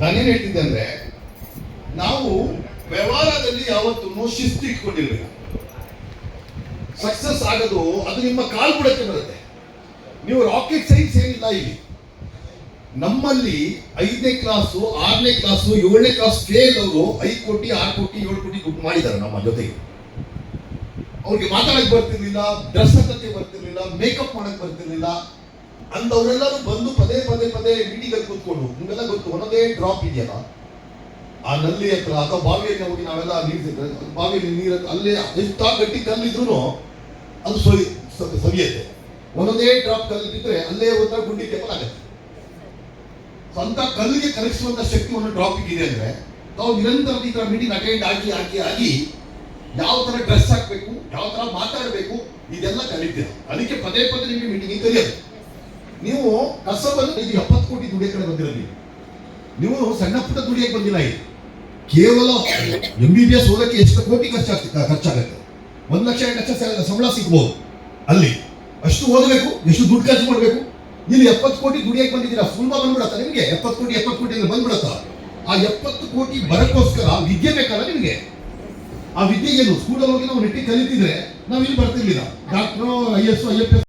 ನಾನೇನು ಹೇಳ್ತಿದ್ದೆ ಅಂದ್ರೆ, ನಾವು ವ್ಯವಹಾರದಲ್ಲಿ ಯಾವತ್ತೂ ಶಿಸ್ತು ಇಟ್ಕೊಂಡಿರ್ಬೇಕು. ಸಕ್ಸಸ್ ಆಗೋದು ಅದು ನಿಮ್ಮ ಕಾಲ್ಬುಡಕ್ಕೆ ಬರುತ್ತೆ. ನೀವು ರಾಕೆಟ್ ಸೈನ್ಸ್ ಏನಿಲ್ಲ ಇಲ್ಲಿ. ನಮ್ಮಲ್ಲಿ 5ನೇ ಕ್ಲಾಸು 6ನೇ ಕ್ಲಾಸು 7ನೇ ಕ್ಲಾಸ್ ಫೇಲ್ ಅವರು 5 ಕೋಟಿ 6 ಕೋಟಿ 7 ಕೋಟಿ ದುಡ್ಡು ಮಾಡಿದ್ದಾರೆ ನಮ್ಮ ಜೊತೆಗೆ. ಅವ್ರಿಗೆ ಮಾತಾಡಕ್ ಬರ್ತಿರ್ಲಿಲ್ಲ, ಡ್ರೆಸ್ ಹಾಕಕ್ಕೆ ಬರ್ತಿರ್ಲಿಲ್ಲ, ಮೇಕಪ್ ಮಾಡಕ್ ಬರ್ತಿರ್ಲಿಲ್ಲ. ಅಂದವರೆಲ್ಲರೂ ಬಂದು ಪದೇ ಮೀಟಿಂಗ್ ಅಲ್ಲಿ ಕೂತ್ಕೊಂಡು, ನಿಮ್ಗೆಲ್ಲ ಗೊತ್ತು, ಒಂದೊಂದೇ ಡ್ರಾಪ್ ಇದೆಯಲ್ಲ ಆ ನಲ್ಲಿ ಹತ್ರ ಅಥವಾ ಬಾವಿಯಲ್ಲಿ ಹೋಗಿ ನಾವೆಲ್ಲ ನೀರು ಬಾವಿಯಲ್ಲಿ ನೀರು ಅಲ್ಲೇ ಎಷ್ಟು ಗಟ್ಟಿ ಕಲ್ಲಿದ್ರು ಅದು ಸವಿಯುತ್ತೆ. ಒಂದೊಂದೇ ಡ್ರಾಪ್ ಕಲ್ಲಿದ್ರೆ ಅಲ್ಲೇ ಒಂಥರ ಗುಂಡಿ ಕೆಪ್ಪಲ್ ಆಗುತ್ತೆ. ಅಂತ ಕಲ್ಲಿಗೆ ಕರಗಿಸುವಂತ ಶಕ್ತಿ ಒಂದು ಡ್ರಾಪಿಗೆ ಇದೆ ಅಂದ್ರೆ ನಾವು ನಿರಂತರ ಈ ತರ ಮೀಟಿಂಗ್ ಅಟೆಂಡ್ ಆಗಿ ಯಾವ ತರ ಡ್ರೆಸ್ ಹಾಕ್ಬೇಕು, ಯಾವ ತರ ಮಾತಾಡಬೇಕು, ಇದೆಲ್ಲ ಕಲಿತೀರ. ಅದಕ್ಕೆ ಪದೇ ನಿಮಗೆ ಮೀಟಿಂಗ್ ಕಲಿಯೋದು. ನೀವು ಕಸಬನ್ನು 70 ಕೋಟಿ ದುಡಿಯ ಕಡೆ ಬಂದಿರಲಿ, ನೀವು ಸಣ್ಣ ಪುಟ್ಟ ದುಡಿಯಕ್ಕೆ ಬಂದಿಲ್ಲ. ಇಲ್ಲಿ ಕೇವಲ MBBS ಓದಕ್ಕೆ ಎಷ್ಟು ಕೋಟಿ ಖರ್ಚಾಗುತ್ತೆ. 1 ಲಕ್ಷ 2 ಲಕ್ಷ ಸಂಬಳ ಸಿಗ್ಬೋದು. ಅಲ್ಲಿ ಅಷ್ಟು ಓದಬೇಕು, ಎಷ್ಟು ದುಡ್ಡು ಖರ್ಚು ಮಾಡಬೇಕು. ಇಲ್ಲಿ 70 ಕೋಟಿ ದುಡಿಯಕ್ಕೆ ಬಂದಿದ್ದೀರಾ, ಸುಲಭ ಬಂದ್ಬಿಡತ್ತಾ ನಿಮಗೆ? 70 ಕೋಟಿ ಅಂದ್ರೆ ಬಂದ್ಬಿಡತ್ತಾ? ಆ 70 ಕೋಟಿ ಬರಕ್ಕೋಸ್ಕರ ವಿದ್ಯೆ ಬೇಕಲ್ಲ ನಿಮಗೆ. ಆ ವಿದ್ಯೆ ಏನು? ಸ್ಕೂಲಲ್ಲಿ ಹೋಗಿ ನಾವು ನೆಟ್ಟಿ ಕಲಿತಿದ್ರೆ ನಾವು ಇಲ್ಲಿ ಬರ್ತಿರ್ಲಿಲ್ಲ. Doctor, IAS, IFS